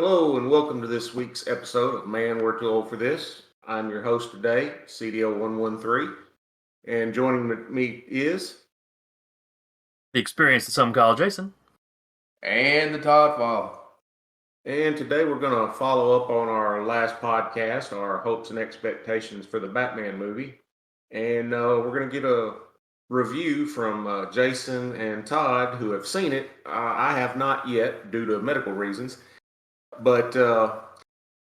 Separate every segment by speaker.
Speaker 1: Hello and welcome to this week's episode of Man, We're Too Old for This. I'm your host today, CDO113, and joining me is...
Speaker 2: The experience that some call Jason.
Speaker 3: And the Toddfather.
Speaker 1: And today we're going to follow up on our last podcast, our hopes and expectations for the Batman movie. And we're going to get a review from Jason and Todd, who have seen it. I have not yet, due to medical reasons. But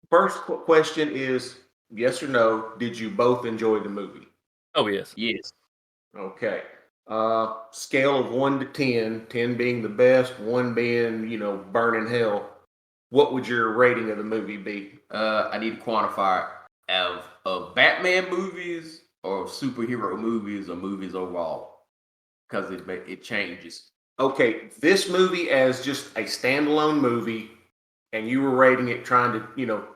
Speaker 1: first question is, yes or no, did you both enjoy the movie?
Speaker 2: Oh, yes.
Speaker 3: Yes.
Speaker 1: Okay. Scale of 1 to 10, 10 being the best, 1 being, burning hell. What would your rating of the movie be?
Speaker 3: I need to quantify it of Batman movies or superhero movies or movies overall, because it changes.
Speaker 1: Okay, this movie as just a standalone movie, and you were rating it trying to,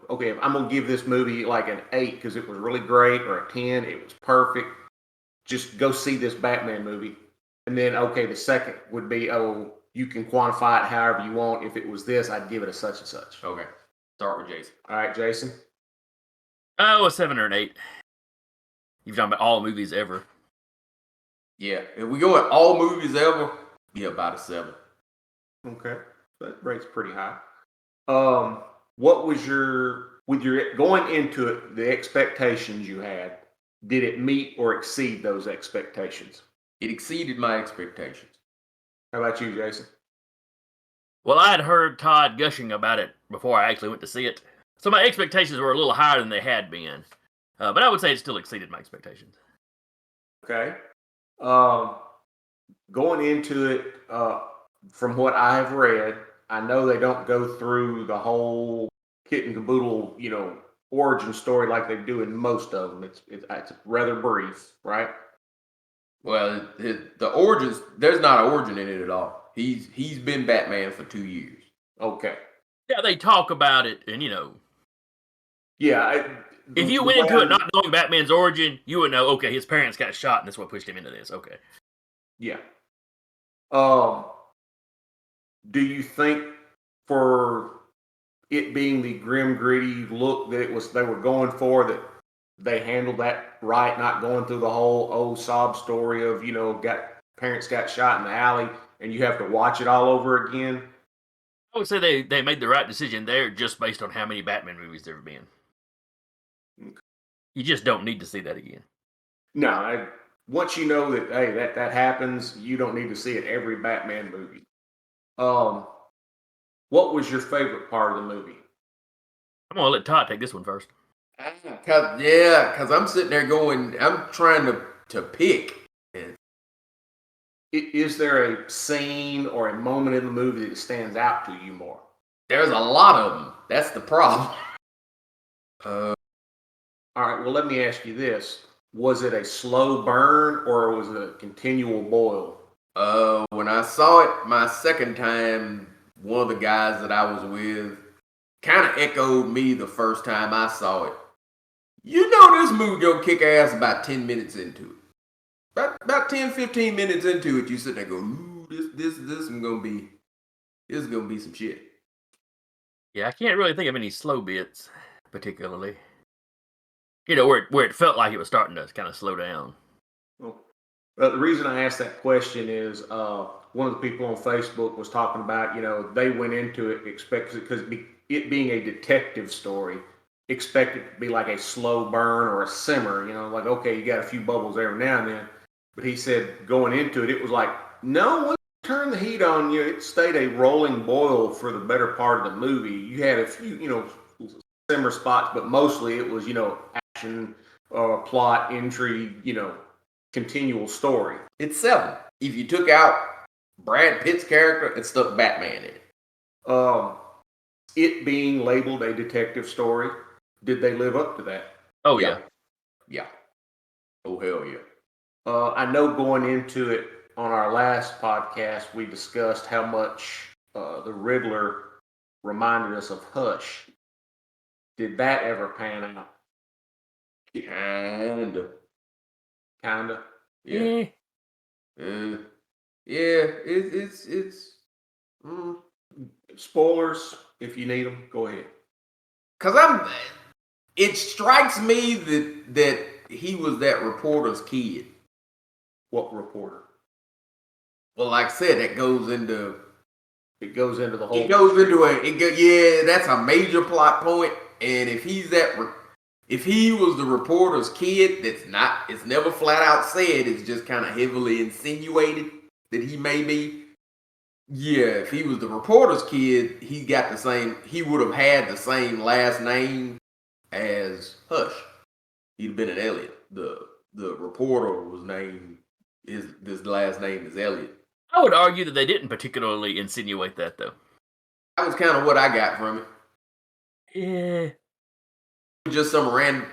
Speaker 1: okay, I'm going to give this movie like an 8 because it was really great, or a 10, it was perfect. Just go see this Batman movie. And then, okay, the second would be, you can quantify it however you want. If it was this, I'd give it a such and such.
Speaker 3: Okay. Start with Jason.
Speaker 1: All right, Jason?
Speaker 2: Oh, a 7 or an 8. You've talking about all movies ever.
Speaker 3: Yeah. If we go at all movies ever, yeah, about a 7.
Speaker 1: Okay. That rate's pretty high. What was with your going into it, the expectations you had, did it meet or exceed those expectations?
Speaker 3: It exceeded my expectations.
Speaker 1: How about you, Jason?
Speaker 2: Well, I had heard Todd gushing about it before I actually went to see it, so my expectations were a little higher than they had been. But I would say it still exceeded my expectations.
Speaker 1: Okay. Going into it, from what I have read, I know they don't go through the whole kit and caboodle, origin story like they do in most of them. It's rather brief, right?
Speaker 3: Well, the origins, there's not an origin in it at all. He's been Batman for 2 years.
Speaker 1: Okay.
Speaker 2: Yeah, they talk about it, and
Speaker 1: Yeah.
Speaker 2: if you went into it not knowing Batman's origin, you would know, okay, his parents got shot, and that's what pushed him into this. Okay.
Speaker 1: Yeah. Do you think for it being the grim, gritty look that they were going for, that they handled that right, not going through the whole sob story of, parents got shot in the alley and you have to watch it all over again?
Speaker 2: I would say they made the right decision there just based on how many Batman movies there have been.
Speaker 1: Okay.
Speaker 2: You just don't need to see that again.
Speaker 1: No, once you know that, hey, that happens, you don't need to see it every Batman movie. What was your favorite part of the movie?
Speaker 2: I'm going to let Todd take this one first.
Speaker 3: Because I'm sitting there going, I'm trying to pick.
Speaker 1: Is there a scene or a moment in the movie that stands out to you more?
Speaker 3: There's a lot of them. That's the problem.
Speaker 1: All right, well, let me ask you this. Was it a slow burn or was it a continual boil?
Speaker 3: When I saw it my second time, one of the guys that I was with kind of echoed me the first time I saw it. This movie gonna kick ass about 10 minutes into it. About 10, 15 minutes into it, you sit there and go, ooh, this is gonna be some shit.
Speaker 2: Yeah, I can't really think of any slow bits, particularly. Where it felt like it was starting to kind of slow down.
Speaker 1: Well, the reason I asked that question is one of the people on Facebook was talking about, they went into it expecting, because it being a detective story, expect it to be like a slow burn or a simmer, like, okay, you got a few bubbles every now and then. But he said going into it, it was like, no, once you turn the heat on, it stayed a rolling boil for the better part of the movie. You had a few, simmer spots, but mostly it was, action, plot, intrigue, continual story.
Speaker 3: It's 7. If you took out Brad Pitt's character and stuck Batman in it.
Speaker 1: It being labeled a detective story, did they live up to that?
Speaker 2: Oh, yeah.
Speaker 3: Yeah. Oh, hell yeah.
Speaker 1: I know going into it on our last podcast, we discussed how much the Riddler reminded us of Hush. Did that ever pan out?
Speaker 3: Kinda.
Speaker 2: Yeah.
Speaker 3: Yeah. It's
Speaker 1: Spoilers. if you need them, go ahead.
Speaker 3: Because it strikes me that he was that reporter's kid.
Speaker 1: What reporter?
Speaker 3: Well, like I said, it goes into
Speaker 1: the whole.
Speaker 3: It goes into yeah, that's a major plot point. And if he was the reporter's kid, it's never flat out said. It's just kind of heavily insinuated that he may be. Yeah, if he was the reporter's kid, he would have had the same last name as Hush. He'd have been an Elliot. The reporter was named, his last name is Elliot.
Speaker 2: I would argue that they didn't particularly insinuate that, though.
Speaker 3: That was kind of what I got from it.
Speaker 2: Yeah.
Speaker 3: Just some random.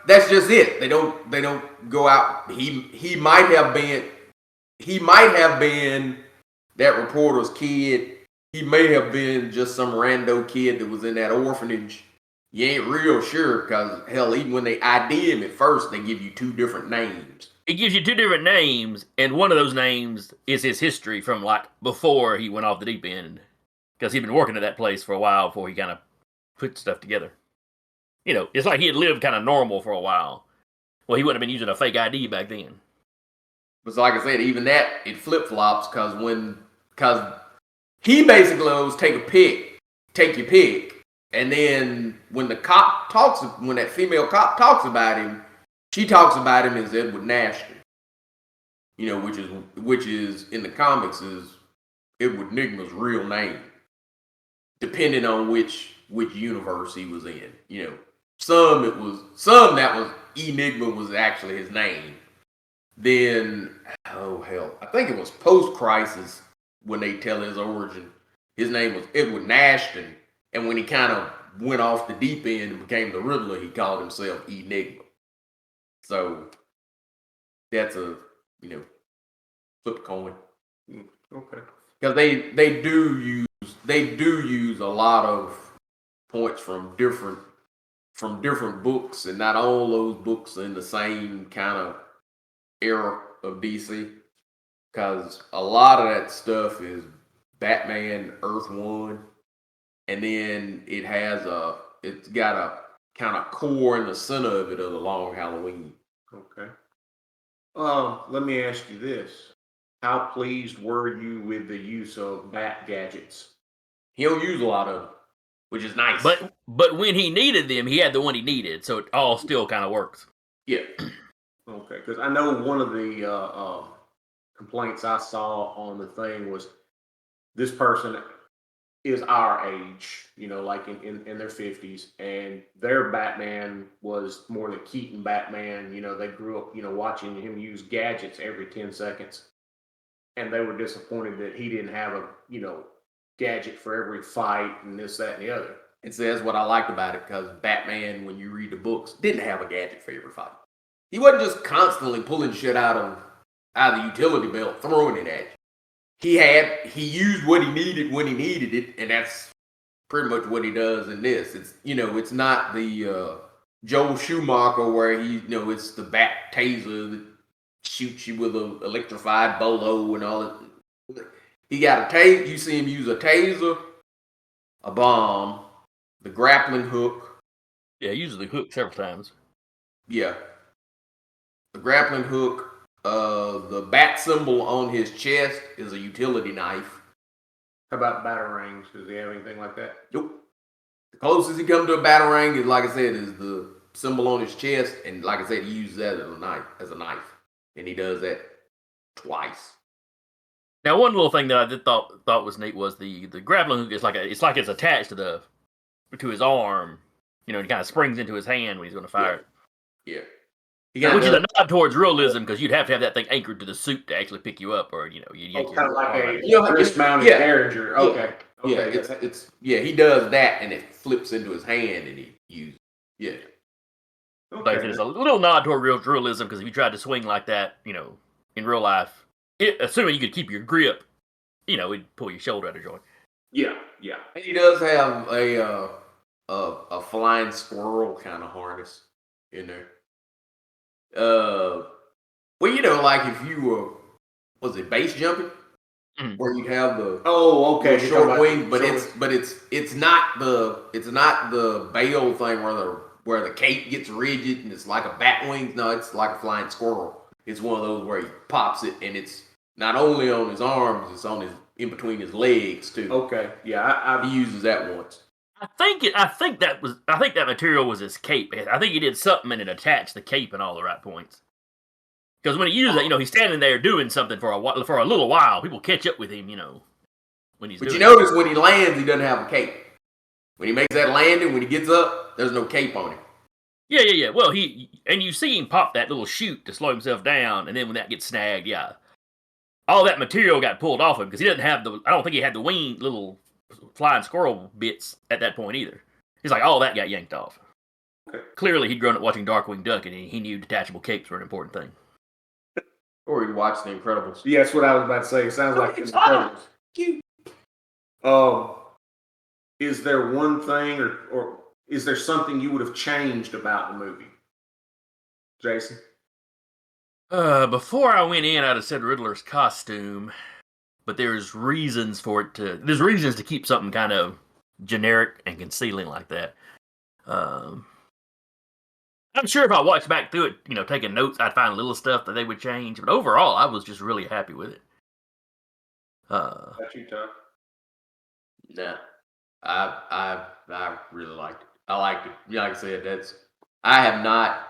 Speaker 3: That's just it. They don't go out. He might have been that reporter's kid. He may have been just some rando kid that was in that orphanage. You ain't real sure because, hell, even when they ID him at first, they give you two different names.
Speaker 2: It gives you two different names, and one of those names is his history from, like, before he went off the deep end. Because he'd been working at that place for a while before he kind of put stuff together. You know, it's like he had lived kind of normal for a while. Well, he wouldn't have been using a fake ID back then.
Speaker 3: But like I said, even that, it flip-flops because he basically goes, take your pick. And then when that female cop talks about him, she talks about him as Edward Nashton. You know, which is in the comics is Edward Nygma's real name. Depending on which universe he was in. You know, some that was Enigma was actually his name. Then, oh hell, I think it was post-Crisis when they tell his origin. His name was Edward Nashton, and when he kind of went off the deep end and became the Riddler, he called himself Enigma. So that's a flip coin.
Speaker 1: Okay.
Speaker 3: Because they do use a lot of points from different books, and not all those books are in the same kind of era of DC. Because a lot of that stuff is Batman Earth 1, and then it's got a kind of core in the center of it of the Long Halloween.
Speaker 1: Okay. Let me ask you this. How pleased were you with the use of bat gadgets?
Speaker 3: He don't use a lot of them, which is nice.
Speaker 2: But when he needed them, he had the one he needed, so it all still kind of works.
Speaker 3: Yeah.
Speaker 1: Okay, because I know one of the complaints I saw on the thing was this person is our age, like in their 50s, and their Batman was more the Keaton Batman. They grew up, watching him use gadgets every 10 seconds. And they were disappointed that he didn't have a, gadget for every fight and this, that, and the other.
Speaker 3: And so that's what I liked about it, because Batman, when you read the books, didn't have a gadget for every fight. He wasn't just constantly pulling shit out of the utility belt, throwing it at you. He used what he needed when he needed it, and that's pretty much what he does in this. It's it's not the Joel Schumacher where it's the bat taser that shoots you with an electrified bolo and all that. He got a taser. You see him use a taser, a bomb, the grappling hook.
Speaker 2: Yeah, he uses the hook several times.
Speaker 3: Yeah. The grappling hook. The bat symbol on his chest is a utility knife.
Speaker 1: How about batarangs? Does he have anything like that?
Speaker 3: Nope. The closest he comes to a batarang is, like I said, is the symbol on his chest, and like I said, he uses that as a knife, and he does that twice.
Speaker 2: Now, one little thing that I did thought was neat was the grappling hook. It's like it's attached to his arm. It kind of springs into his hand when he's going to fire it.
Speaker 3: Yeah.
Speaker 2: Which is a nod towards realism, because you'd have to have that thing anchored to the suit to actually pick you up, or you yank
Speaker 1: kind of like a
Speaker 3: Yeah.
Speaker 1: dismounted Derringer. Okay.
Speaker 3: Yeah, he does that, and it flips into his hand, and he uses. Yeah.
Speaker 2: Okay. Like, there's a little nod toward realism, because if you tried to swing like that, in real life, assuming you could keep your grip, it'd pull your shoulder out of joint.
Speaker 1: Yeah.
Speaker 3: And he does have a flying squirrel kind of harness in there. Well, like if you were, was it base jumping? where you have the
Speaker 1: okay,
Speaker 3: the short wing, but it's not the Bale thing where the cape gets rigid and it's like a bat wing. No, it's like a flying squirrel. It's one of those where he pops it and it's not only on his arms, it's on his in between his legs too.
Speaker 1: Okay, yeah,
Speaker 3: he uses that once.
Speaker 2: I think that material was his cape. I think he did something and it attached the cape in all the right points. Because when he uses it, he's standing there doing something for a little while. People catch up with him, when he's. But
Speaker 3: you notice when he lands, he doesn't have a cape. When he makes that landing, when he gets up, there's no cape on him.
Speaker 2: Yeah. Well, you see him pop that little chute to slow himself down, and then when that gets snagged, all that material got pulled off him because he doesn't have I don't think he had the little flying squirrel bits at that point either. He's like all that got yanked off.
Speaker 1: Okay.
Speaker 2: Clearly, he'd grown up watching Darkwing Duck, and he knew detachable capes were an important thing.
Speaker 3: Or he watched The Incredibles.
Speaker 1: Yeah, that's what I was about to say. It sounds like The Incredibles. Is there one thing or is there something you would have changed about the movie? Jason?
Speaker 2: Before I went in, I'd have said Riddler's costume, but there's reasons to keep something kind of generic and concealing like that. I'm sure if I watched back through it, taking notes, I'd find little stuff that they would change. But overall, I was just really happy with it.
Speaker 1: That's you, Tom?
Speaker 3: Nah, I really liked it. I liked it. Like I said, I have not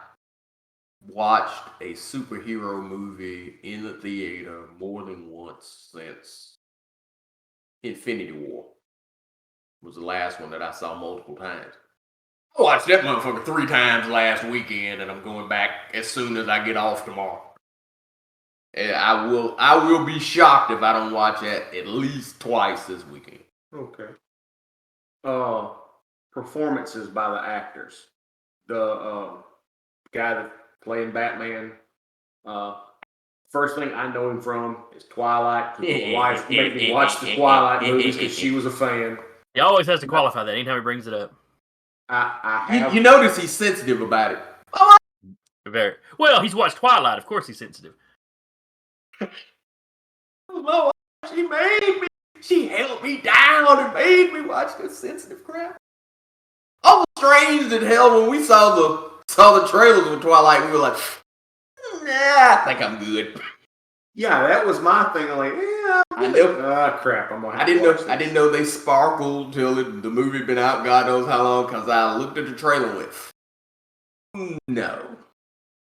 Speaker 3: watched a superhero movie in the theater more than once since Infinity War. Was the last one that I saw multiple times. I watched that motherfucker 3 times last weekend, and I'm going back as soon as I get off tomorrow. And I will be shocked if I don't watch it at least twice this weekend.
Speaker 1: Okay. Performances by the actors. The guy that playing Batman. First thing I know him from is Twilight. My wife made me watch the Twilight movies because she was a fan.
Speaker 2: He always has to qualify that anytime he brings it up.
Speaker 3: You notice he's sensitive about it.
Speaker 2: Very well. He's watched Twilight. Of course, he's sensitive.
Speaker 3: She made me. She held me down and made me watch this sensitive crap. Almost strange that hell when we saw the trailers with Twilight, we were like, nah, I think I'm good.
Speaker 1: Yeah, that was my thing. I'm like, crap. I'm gonna have
Speaker 3: I didn't know they sparkled till the movie had been out God knows how long, because I looked at the trailer and went, no.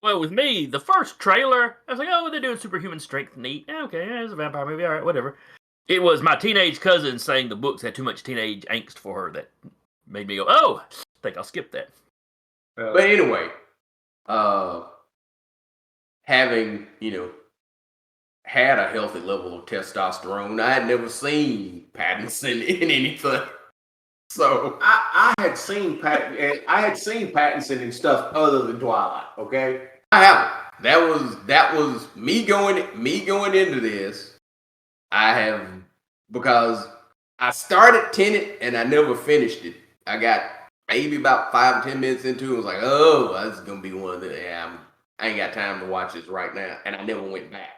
Speaker 2: Well, with me, the first trailer, I was like, oh, they're doing superhuman strength, neat. Okay, it's a vampire movie, all right, whatever. It was my teenage cousin saying the books had too much teenage angst for her that made me go, oh, I think I'll skip that.
Speaker 3: But anyway, having, had a healthy level of testosterone, I had never seen Pattinson in anything. So
Speaker 1: I had seen Pattinson in stuff other than Twilight. Okay,
Speaker 3: I haven't. That was me going into this. I have, because I started Tenet and I never finished it. I got maybe about 5 or 10 minutes into it. I was like, oh, this is gonna be one of the. I ain't got time to watch this right now, and I never went back.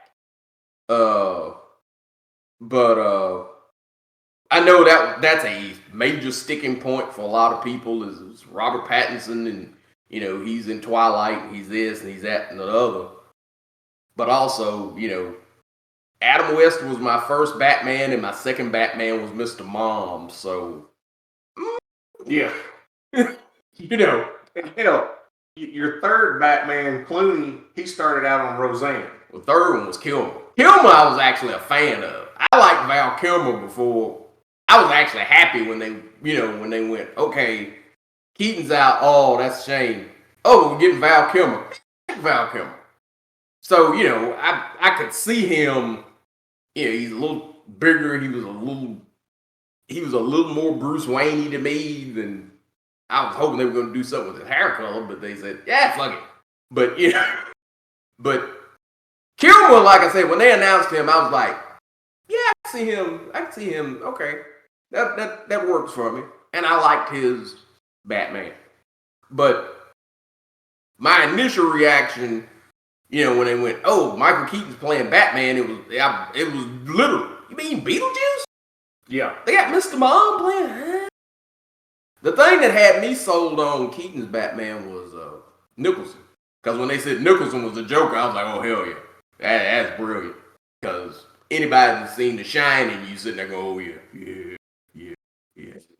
Speaker 3: But I know that's a major sticking point for a lot of people is Robert Pattinson, and he's in Twilight, and he's this and he's that and the other. But also, Adam West was my first Batman, and my second Batman was Mr. Mom. So
Speaker 1: yeah, hell, your third Batman, Clooney, he started out on Roseanne.
Speaker 3: The third one was Kilmer. Kilmer I was actually a fan of. I liked Val Kilmer before. I was actually happy when they went, okay, Keaton's out. Oh, that's a shame. Oh, we're getting Val Kilmer. Val Kilmer. So, I could see him, he's a little bigger. He was a little more Bruce Wayne-y to me than I was hoping they were going to do something with his hair color, but they said, yeah, fuck it. But, but Kilmer, like I said, when they announced him, I was like, yeah, I can see him. Okay, that works for me. And I liked his Batman. But my initial reaction, when they went, oh, Michael Keaton's playing Batman, it was literal. You mean Beetlejuice?
Speaker 1: Yeah.
Speaker 3: They got Mr. Mom playing, huh? The thing that had me sold on Keaton's Batman was Nicholson. Because when they said Nicholson was the Joker, I was like, oh, hell yeah. That's brilliant. Because anybody that's seen The Shining, you sitting there going, oh, yeah.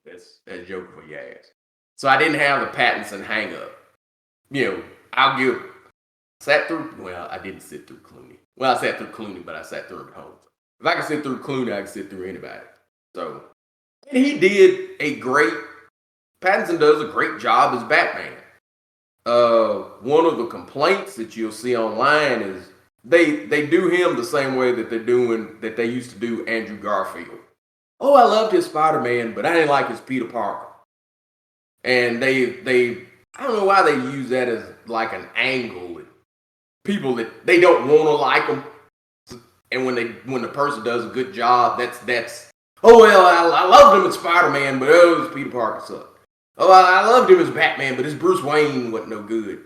Speaker 3: That's Joker for your ass. So I didn't have the Pattinson hang up. I didn't sit through Clooney. Well, I sat through Clooney, but I sat through him at home. If I can sit through Clooney, I can sit through anybody. So, and Pattinson does a great job as Batman. One of the complaints that you'll see online is they do him the same way that they used to do Andrew Garfield. Oh, I loved his Spider-Man, but I didn't like his Peter Parker. And I don't know why they use that as like an angle. People that they don't want to like them, and when the person does a good job, that's oh well, I loved him as Spider-Man, but his Peter Parker sucked. Oh, I loved him as Batman, but his Bruce Wayne wasn't no good.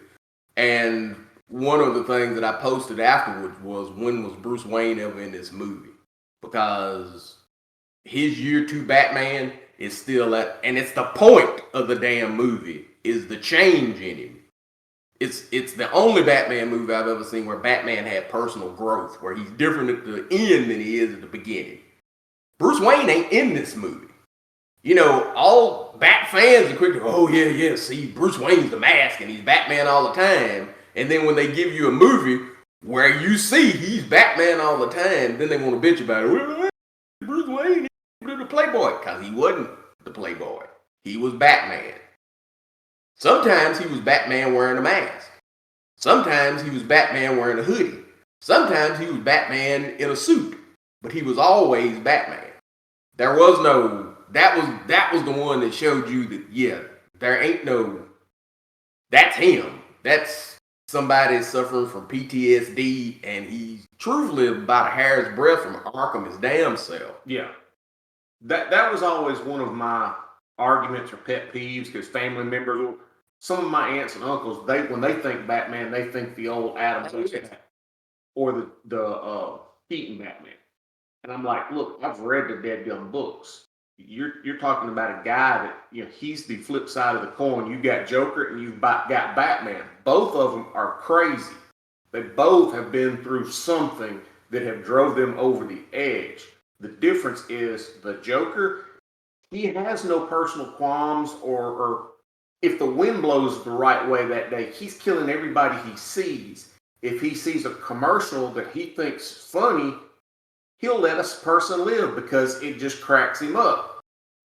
Speaker 3: And one of the things that I posted afterwards was, when was Bruce Wayne ever in this movie? Because his year 2 Batman is still and it's the point of the damn movie, is the change in him. It's the only Batman movie I've ever seen where Batman had personal growth, where he's different at the end than he is at the beginning. Bruce Wayne ain't in this movie. All Bat fans are quick to, oh yeah, see, Bruce Wayne's the mask and he's Batman all the time. And then when they give you a movie where you see he's Batman all the time, then they want to bitch about it. Well, Bruce Wayne is the Playboy, because he wasn't the Playboy. He was Batman. Sometimes he was Batman wearing a mask. Sometimes he was Batman wearing a hoodie. Sometimes he was Batman in a suit. But he was always Batman. There was no, that was the one that showed you that, yeah, there ain't no, that's him. That's somebody suffering from PTSD, and he's truthfully about a hair's breadth from Arkham his damn self.
Speaker 1: Yeah. That was always one of my arguments or pet peeves, because family members, some of my aunts and uncles, when they think Batman, they think the old Adam West or the Keaton Batman. And I'm like, look, I've read the dead gum books. You're talking about a guy that, he's the flip side of the coin. You got Joker and you've got Batman. Both of them are crazy. They both have been through something that have drove them over the edge. The difference is the Joker, he has no personal qualms, or if the wind blows the right way that day, he's killing everybody he sees. If he sees a commercial that he thinks funny, he'll let a person live because it just cracks him up.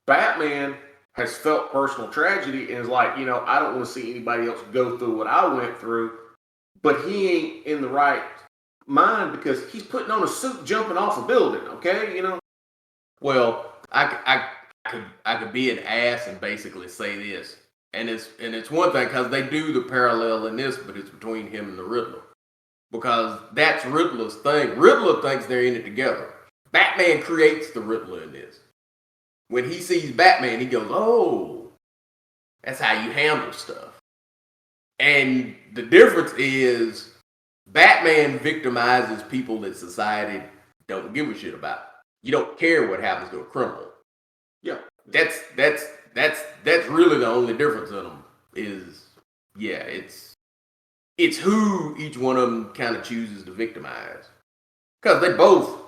Speaker 1: Batman has felt personal tragedy and is like, I don't want to see anybody else go through what I went through, but he ain't in the right mind because he's putting on a suit jumping off a building, okay?
Speaker 3: Well, I could be an ass and basically say this. And it's one thing, because they do the parallel in this, but it's between him and the Riddler. Because that's Riddler's thing. Riddler thinks they're in it together. Batman creates the Riddler in this. When he sees Batman, he goes, oh, that's how you handle stuff. And the difference is Batman victimizes people that society don't give a shit about. You don't care what happens to a criminal.
Speaker 1: Yeah.
Speaker 3: That's really the only difference in them is, yeah, it's who each one of them kind of chooses to victimize. Because they both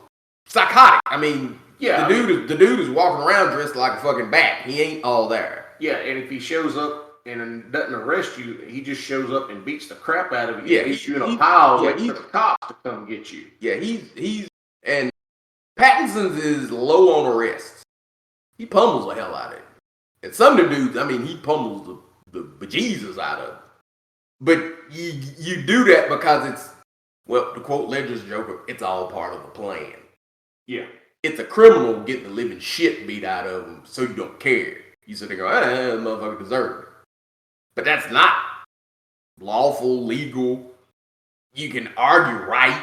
Speaker 3: psychotic. I mean, yeah, the dude is walking around dressed like a fucking bat. He ain't all there.
Speaker 1: Yeah, and if he shows up and doesn't arrest you, he just shows up and beats the crap out of you. Yeah, he's in a pile waiting for the cops to come get you.
Speaker 3: Yeah, and Pattinson's is low on arrests. He pummels the hell out of it. And some of the dudes, I mean, he pummels the bejesus out of it. But you do that because it's, well, to quote Ledger's Joker, it's all part of the plan.
Speaker 1: Yeah.
Speaker 3: It's a criminal getting the living shit beat out of him, so you don't care. You sit there and go, that motherfucker deserved it. But that's not lawful, legal. You can argue, right?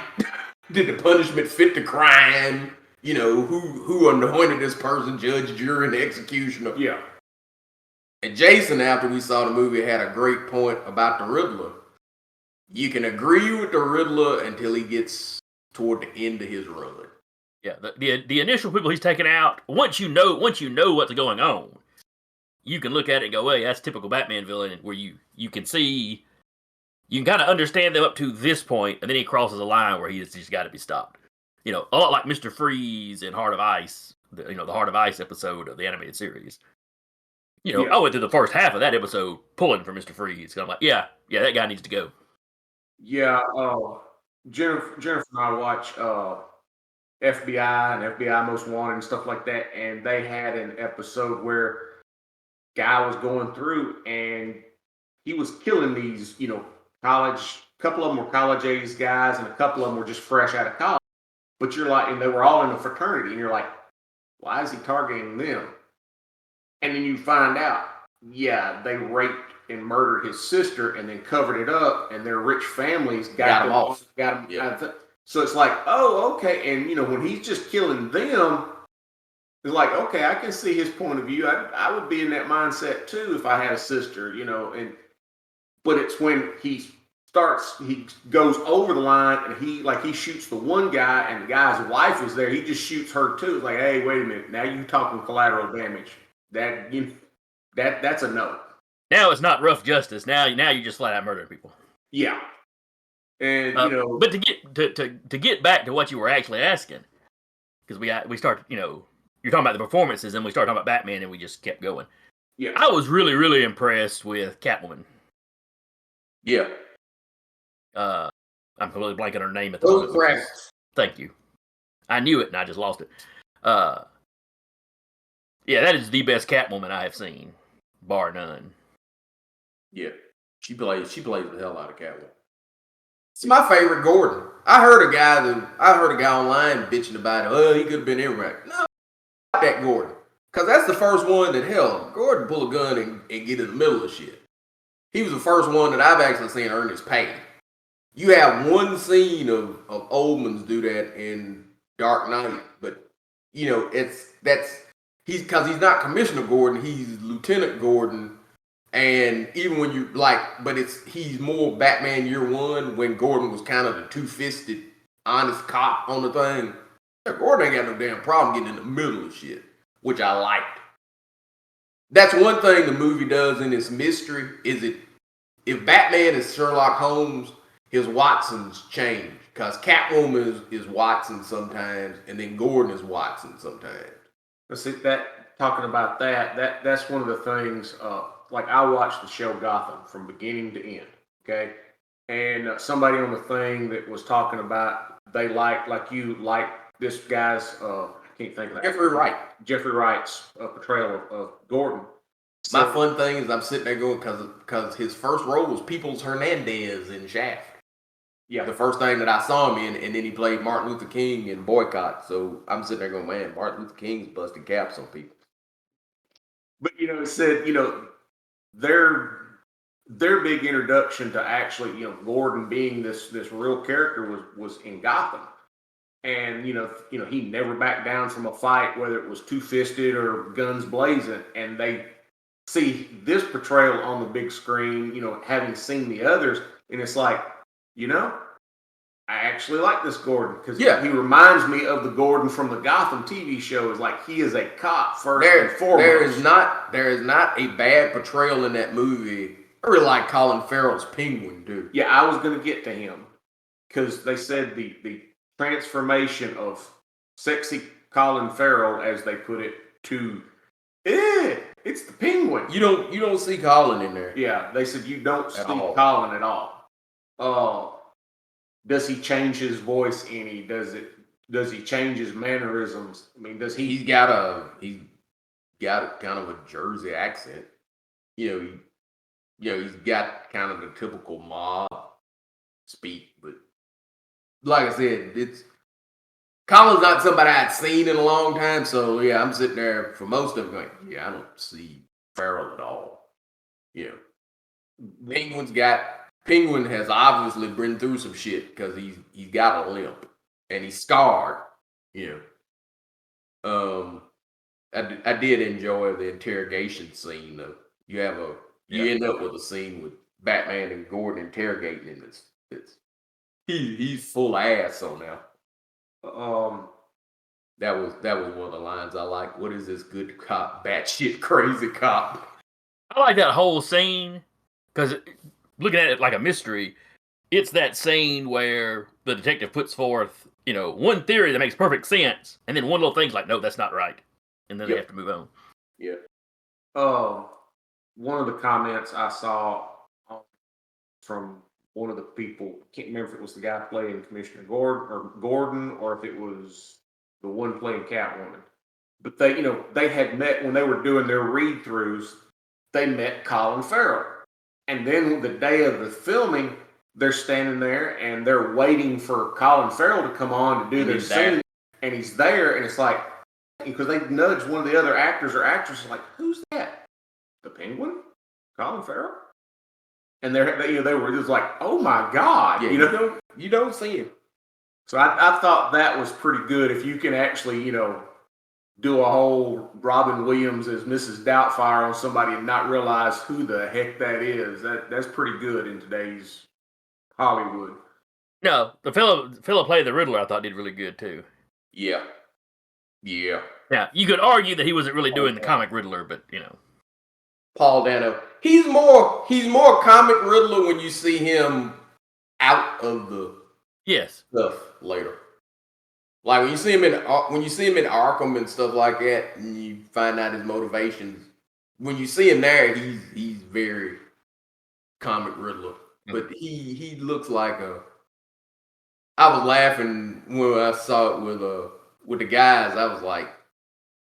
Speaker 3: Did the punishment fit the crime? Who anointed this person, judge, jury, and executioner?
Speaker 1: Yeah.
Speaker 3: And Jason, after we saw the movie, had a great point about the Riddler. You can agree with the Riddler until he gets toward the end of his run.
Speaker 2: Yeah, the initial people he's taken out. Once you know what's going on, you can look at it and go, "Hey, that's typical Batman villain." Where you can see, you can kind of understand them up to this point, and then he crosses a line where he's just got to be stopped. A lot like Mr. Freeze in Heart of Ice. The Heart of Ice episode of the animated series. I went through the first half of that episode pulling for Mr. Freeze. Cause I'm like, yeah, that guy needs to go.
Speaker 1: Yeah, Jennifer and I watch FBI and FBI Most Wanted and stuff like that, and they had an episode where guy was going through and he was killing these, college. A couple of them were college age guys, and a couple of them were just fresh out of college. But you're like, and they were all in a fraternity, and you're like, why is he targeting them? And then you find out, yeah, they raped and murdered his sister, and then covered it up, and their rich families got them off. Got them. Yeah. So it's like, oh, okay. And when he's just killing them, it's like, okay, I can see his point of view. I would be in that mindset too if I had a sister, but it's when he goes over the line and he shoots the one guy and the guy's wife is there. He just shoots her too. It's like, hey, wait a minute. Now you talking collateral damage. That's a no.
Speaker 2: Now it's not rough justice. Now you just flat out murdering people.
Speaker 1: Yeah. And
Speaker 2: but to get back to what you were actually asking, because we start, you're talking about the performances, and we started talking about Batman, and we just kept going.
Speaker 1: Yeah,
Speaker 2: I was really, really impressed with Catwoman.
Speaker 3: Yeah.
Speaker 2: I'm completely blanking on her name at the moment.
Speaker 3: Correct.
Speaker 2: Thank you. I knew it, and I just lost it. Yeah, that is the best Catwoman I have seen, bar none.
Speaker 3: Yeah, she plays the hell out of Catwoman. It's my favorite Gordon. I heard a guy online bitching about it. Oh, he could have been everywhere. No, that Gordon, because that's the first one that Gordon pull a gun and get in the middle of shit. He was the first one that I've actually seen earn his pay. You have one scene of Oldman's do that in Dark Knight, but he's not Commissioner Gordon, he's Lieutenant Gordon. And even when you but he's more Batman Year One when Gordon was kind of the two-fisted, honest cop on the thing. Gordon ain't got no damn problem getting in the middle of shit, which I liked. That's one thing the movie does in its mystery, if Batman is Sherlock Holmes, his Watsons change. Because Catwoman is Watson sometimes, and then Gordon is Watson sometimes.
Speaker 1: Let's see, talking about that's one of the things, I watched the show Gotham from beginning to end, okay? And somebody on the thing that was talking about, they like this guy's, I can't think of that. Jeffrey Wright's portrayal of Gordon.
Speaker 3: My fun thing is I'm sitting there going, because his first role was Peoples Hernandez in Shaft. Yeah. The first thing that I saw him in, and then he played Martin Luther King in Boycott. So I'm sitting there going, man, Martin Luther King's busting caps on people.
Speaker 1: But, it said, their big introduction to actually, Gordon being this real character was in Gotham. And, he never backed down from a fight, whether it was two-fisted or guns blazing. And they see this portrayal on the big screen, having seen the others. And it's like, I actually like this Gordon because he reminds me of the Gordon from the Gotham TV show. Is like he is a cop first and foremost.
Speaker 3: There is not a bad portrayal in that movie. I really like Colin Farrell's Penguin, dude.
Speaker 1: Yeah, I was going to get to him because they said the transformation of sexy Colin Farrell, as they put it, to it's the Penguin.
Speaker 3: You don't see Colin in there.
Speaker 1: Yeah, they said you don't see Colin at all. Does he change his voice any? Does he change his mannerisms? I mean, does he?
Speaker 3: He's got a kind of a Jersey accent. He's got kind of the typical mob speak, but like I said, Colin's not somebody I'd seen in a long time. So yeah, I'm sitting there for most of it going, yeah, I don't see Farrell at all. Penguin has obviously been through some shit because he's got a limp and he's scarred. I did enjoy the interrogation scene though. You end up with a scene with Batman and Gordon interrogating him. He's full ass on now. That was one of the lines I like. What is this good cop, batshit crazy cop?
Speaker 2: I like that whole scene because looking at it like a mystery, it's that scene where the detective puts forth, one theory that makes perfect sense, and then one little thing's like, no, that's not right, and then they have to move on.
Speaker 3: Yeah.
Speaker 1: One of the comments I saw from one of the people, can't remember if it was the guy playing Commissioner Gordon or if it was the one playing Catwoman. But they had met when they were doing their read throughs, they met Colin Farrell. And then the day of the filming, they're standing there and they're waiting for Colin Farrell to come on to do their scene. And he's there, and it's like, because they nudged one of the other actors or actresses, like, who's that? The Penguin? Colin Farrell? And they were just like, oh my God.
Speaker 3: Yeah, you don't see him.
Speaker 1: So I thought that was pretty good. If you can actually, do a whole Robin Williams as Mrs. Doubtfire on somebody and not realize who the heck that is, that's pretty good in today's Hollywood.
Speaker 2: No, the fellow played the Riddler, I thought did really good too.
Speaker 3: Yeah.
Speaker 2: Now, you could argue that he wasn't really doing the comic Riddler, but
Speaker 3: Paul Dano. He's more comic Riddler when you see him out of the stuff later. Like when you see him in Arkham and stuff like that, and you find out his motivations. When you see him there, he's very comic Riddler. But he looks like a. I was laughing when I saw it with the guys. I was like,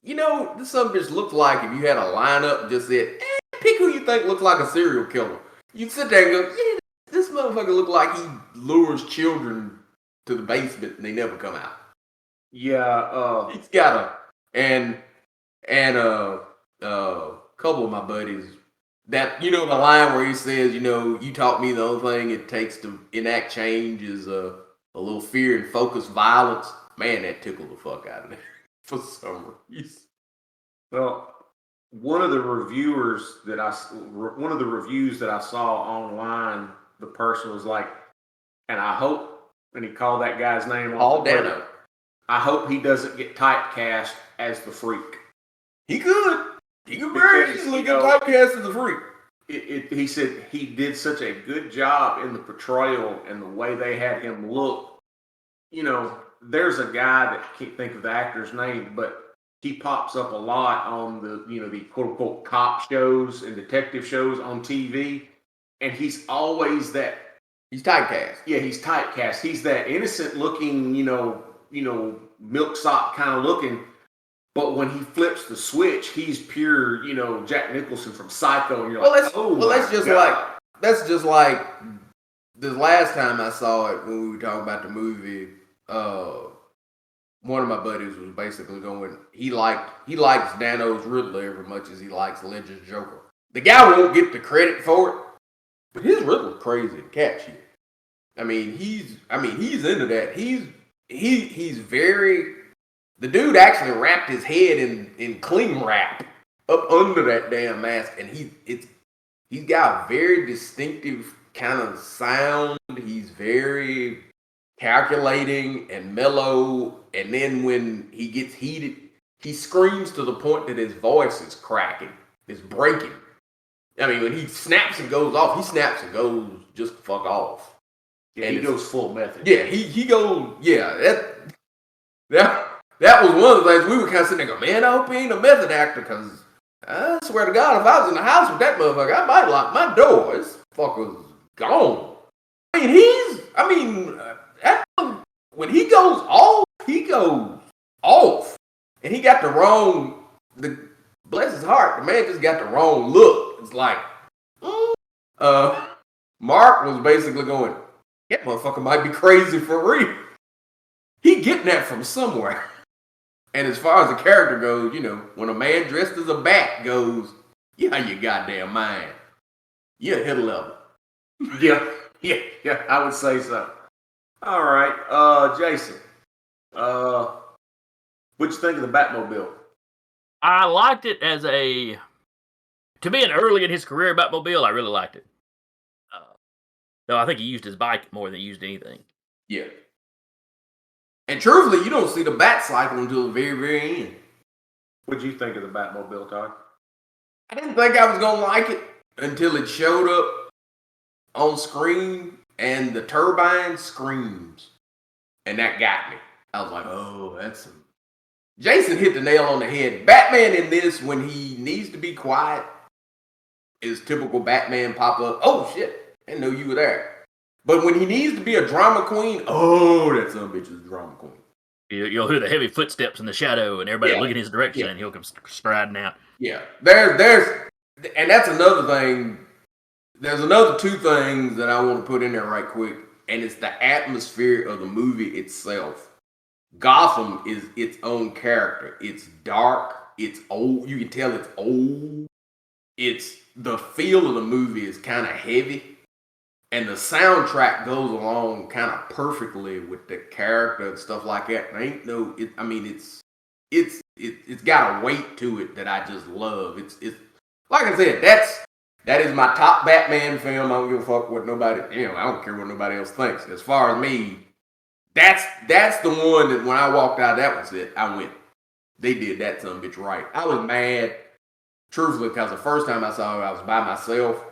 Speaker 3: this something just looked like if you had a lineup and just said, pick who you think looks like a serial killer. You'd sit there and go, yeah, this motherfucker look like he lures children to the basement and they never come out.
Speaker 1: Yeah,
Speaker 3: he's got and a couple of my buddies that the line where he says, you taught me the only thing it takes to enact change is a little fear and focused violence. Man, that tickled the fuck out of me for some reason.
Speaker 1: Well, one of the reviews that I saw online, the person was like, and I hope, and he called that guy's name
Speaker 3: Paul Dano.
Speaker 1: I hope he doesn't get typecast as the Freak.
Speaker 3: He could very easily get typecast as the Freak.
Speaker 1: He said he did such a good job in the portrayal and the way they had him look. There's a guy that I can't think of the actor's name, but he pops up a lot on the quote unquote cop shows and detective shows on TV, and he's always that.
Speaker 3: He's typecast.
Speaker 1: Yeah, he's typecast. He's that innocent looking, milksop kind of looking. But when he flips the switch, he's pure, Jack Nicholson from Psycho, and you're
Speaker 3: that's just like the last time I saw it when we were talking about the movie. One of my buddies was basically going. He likes Dano's Riddler every much as he likes Ledger's Joker. The guy won't get the credit for it, but his Riddler's crazy and catchy. He's into that. He's very. The dude actually wrapped his head in cling wrap up under that damn mask, and he's got a very distinctive kind of sound. He's very calculating and mellow, and then when he gets heated, he screams to the point that his voice is cracking, is breaking. When he snaps and goes off, he snaps and goes just fuck off.
Speaker 1: Yeah, and he goes full method.
Speaker 3: Yeah, he goes. Yeah, that was one of the things we were kind of sitting there going, man, I hope he ain't a method actor, because I swear to God, if I was in the house with that motherfucker, I might lock my door. This fucker's gone. When he goes off. And he got bless his heart, the man just got the wrong look. It's like, Mark was basically going, that motherfucker might be crazy for real. He getting that from somewhere. And as far as the character goes, when a man dressed as a bat goes, you out your goddamn mind. You're hit a level.
Speaker 1: Yeah, I would say so. All right, Jason. What'd you think of the Batmobile?
Speaker 2: I liked it to be an early in his career Batmobile, I really liked it. Though I think he used his bike more than he used anything.
Speaker 3: Yeah. And truthfully, you don't see the Bat cycle until the very, very end.
Speaker 1: What'd you think of the Batmobile, Todd?
Speaker 3: I didn't think I was gonna like it until it showed up on screen and the turbine screams. And that got me. I was like, oh, that's some... Jason hit the nail on the head. Batman in this, when he needs to be quiet, is typical Batman pop up. Oh shit, I didn't know you were there. But when he needs to be a drama queen, oh, that son of a bitch is a drama queen.
Speaker 2: You'll hear the heavy footsteps in the shadow, and everybody look in his direction, and he'll come striding out.
Speaker 3: Yeah, there's, and that's another thing. There's another two things that I want to put in there right quick, and it's the atmosphere of the movie itself. Gotham is its own character. It's dark. It's old. You can tell it's old. It's the feel of the movie is kind of heavy, and the soundtrack goes along kind of perfectly with the character and stuff like that. It's got a weight to it that I just love. It's like I said, that is my top Batman film. I don't give a fuck what nobody, I don't care what nobody else thinks. As far as me, that's the one that when I walked out, that was it. I went, they did that son of a bitch right. I was mad, truthfully, because the first time I saw it, I was by myself,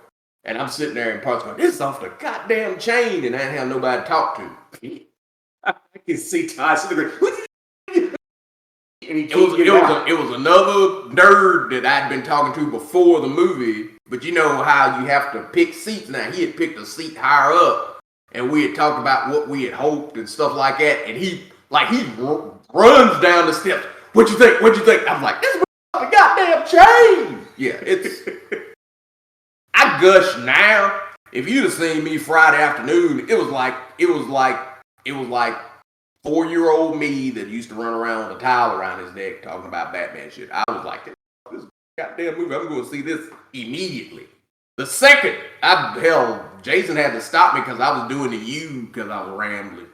Speaker 3: and I'm sitting there in parts going, this is off the goddamn chain, and I didn't have nobody to talk to.
Speaker 1: I can see Todd sitting there.
Speaker 3: It was another nerd that I'd been talking to before the movie, but you know how you have to pick seats now. He had picked a seat higher up, and we had talked about what we had hoped and stuff like that, and he runs down the steps. What you think? I'm like, this is the goddamn chain. Yeah, it's... I gush now. If you'd have seen me Friday afternoon, it was like 4-year-old me that used to run around with a towel around his neck talking about Batman shit. I was like, this goddamn movie, I'm going to see this immediately. The second, Jason had to stop me because I was doing the U because I was rambling.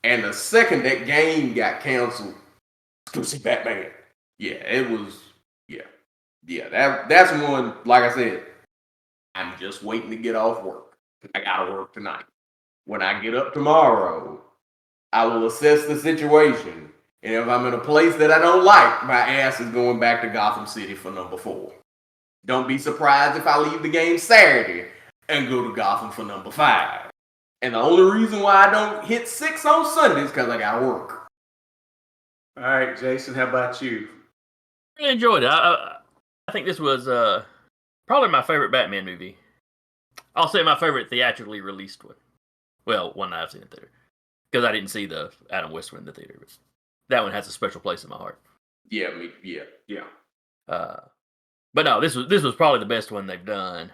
Speaker 3: And the second that game got canceled, let's go see Batman. Yeah, it was, that's one, like I said, I'm just waiting to get off work. I got to work tonight. When I get up tomorrow, I will assess the situation, and if I'm in a place that I don't like, my ass is going back to Gotham City for number 4. Don't be surprised if I leave the game Saturday and go to Gotham for number 5. And the only reason why I don't hit 6 on Sunday is because I gotta work.
Speaker 1: All right, Jason, how about you?
Speaker 2: I enjoyed it. I think this was probably my favorite Batman movie. I'll say my favorite theatrically released one. Well, one I've seen in theater. Because I didn't see the Adam West one in the theater. But that one has a special place in my heart.
Speaker 3: Yeah.
Speaker 2: But no, this was probably the best one they've done.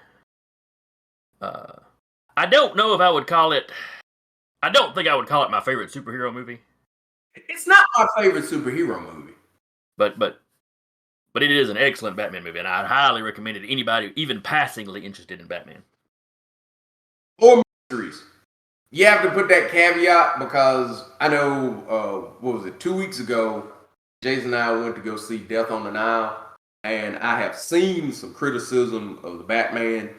Speaker 2: I don't know if I would call it... I don't think I would call it my favorite superhero movie.
Speaker 3: It's not my favorite superhero movie.
Speaker 2: But it is an excellent Batman movie, and I'd highly recommend it to anybody even passingly interested in Batman.
Speaker 3: Or mysteries. You have to put that caveat because I know, 2 weeks ago, Jason and I went to go see Death on the Nile, and I have seen some criticism of the Batman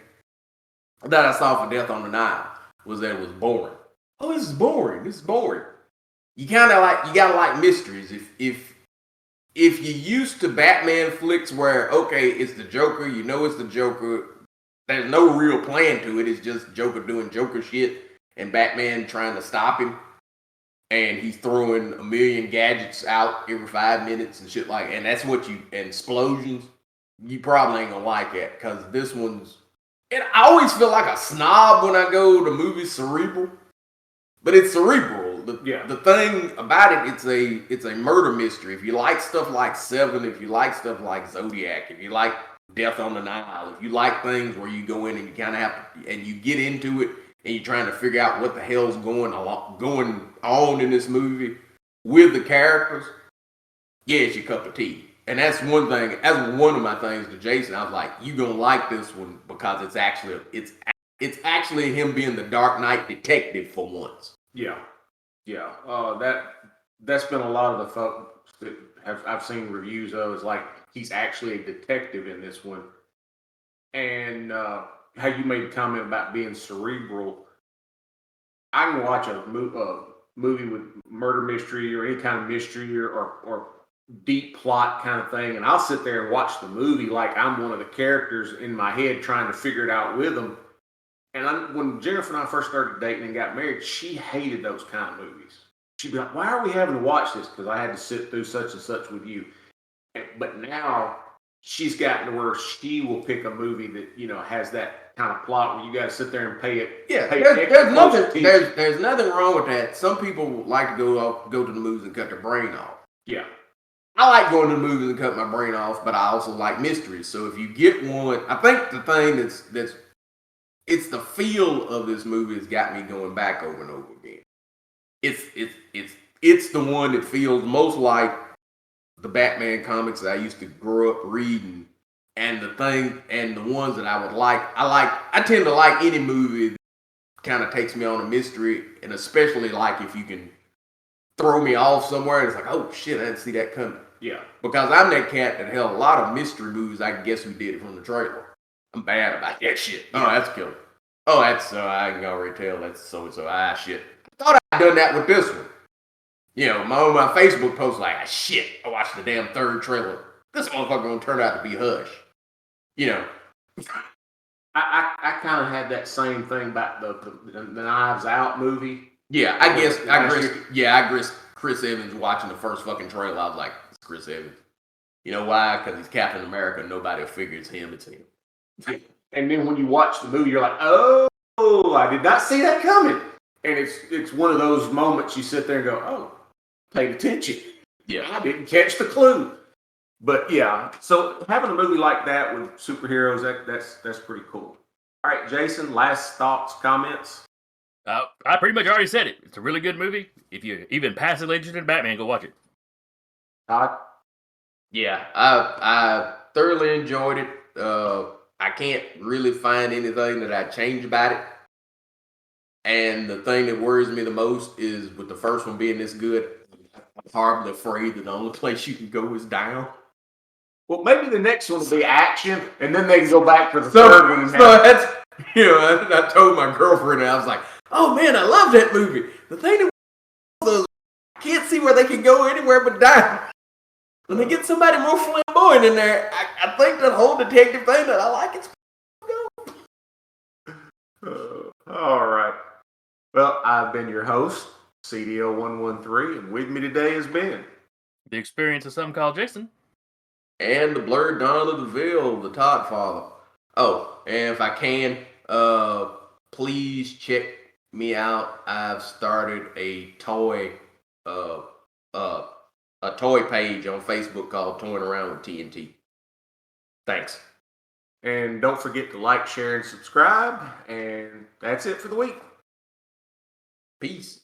Speaker 3: that I saw for Death on the Nile was that it was boring. Oh, this is boring. You gotta like mysteries. If you're used to Batman flicks where, okay, it's the Joker, you know it's the Joker, there's no real plan to it, it's just Joker doing Joker shit and Batman trying to stop him, and he's throwing a million gadgets out every 5 minutes and shit and that's what and explosions, you probably ain't gonna like that, because this one's, and I always feel like a snob when I go to movies cerebral, but it's cerebral. The thing about it, it's a murder mystery. If you like stuff like Seven, if you like stuff like Zodiac, if you like Death on the Nile, if you like things where you go in and you kind of have to, and you get into it and you're trying to figure out what the hell's going on in this movie with the characters, yeah, it's your cup of tea. And that's one thing. That's one of my things to Jason. I was like, you gonna like this one because it's actually him being the Dark Knight detective for once.
Speaker 1: Yeah. That's been a lot of the folks that I've seen reviews of. Is like he's actually a detective in this one. And how you made a comment about being cerebral. I can watch movie with murder mystery or any kind of mystery or deep plot kind of thing, and I'll sit there and watch the movie like I'm one of the characters in my head trying to figure it out with them. And when Jennifer and I first started dating and got married, she hated those kind of movies. She'd be like, "Why are we having to watch this?" Because I had to sit through such and such with you. But now she's gotten to where she will pick a movie that has that kind of plot where you got to sit there and pay it.
Speaker 3: Yeah,
Speaker 1: pay
Speaker 3: there's nothing wrong with that. Some people like to go to the movies and cut their brain off.
Speaker 1: Yeah.
Speaker 3: I like going to the movies and cut my brain off, but I also like mysteries. So if you get one, I think the thing that's it's the feel of this movie has got me going back over and over again. It's the one that feels most like the Batman comics that I used to grow up reading, and the ones that I would like. I tend to like any movie that kind of takes me on a mystery, and especially like if you can throw me off somewhere and it's like, oh shit, I didn't see that coming.
Speaker 1: Yeah.
Speaker 3: Because I'm that cat that held a lot of mystery movies. I can guess who did it from the trailer. I'm bad about that shit. Oh, that's killer. Oh, that's I can already tell that's so and so. Ah, shit. I thought I'd done that with this one. My Facebook post like, shit, I watched the damn third trailer. This motherfucker gonna turn out to be Hush.
Speaker 1: I kind of had that same thing about the Knives Out movie.
Speaker 3: Yeah, I guess Chris Evans watching the first fucking trailer. I was like, it's Chris Evans. You know why? Because he's Captain America. Nobody will figure it's him. It's him.
Speaker 1: And then when you watch the movie, you're like, oh, I did not see that coming. And it's one of those moments you sit there and go, oh, paid attention.
Speaker 3: Yeah,
Speaker 1: I didn't catch the clue. But yeah, so having a movie like that with superheroes, that's pretty cool. All right, Jason, last thoughts, comments?
Speaker 2: I pretty much already said it. It's a really good movie. If you're even passively interested in Batman, go watch it.
Speaker 1: Todd?
Speaker 3: Yeah, I thoroughly enjoyed it. I can't really find anything that I'd change about it. And the thing that worries me the most is with the first one being this good, I'm horribly afraid that the only place you can go is down.
Speaker 1: Well, maybe the next one will be action, and then they can go back for the third one.
Speaker 3: So that's, I told my girlfriend, and I was like, oh man, I love that movie. The thing that I can't see where they can go anywhere but down. When they get somebody more flamboyant in there, I think that whole detective thing that I like is
Speaker 1: all right. Well, I've been your host, CDL113, and with me today has been
Speaker 2: The Experience of Some Call Jason.
Speaker 3: And the Blurred Dawn of the Veil, the Toddfather. Oh, and if I can, please check me out. I've started a toy page on Facebook called Toying Around with TNT. Thanks.
Speaker 1: And don't forget to like, share, and subscribe. And that's it for the week.
Speaker 3: Peace.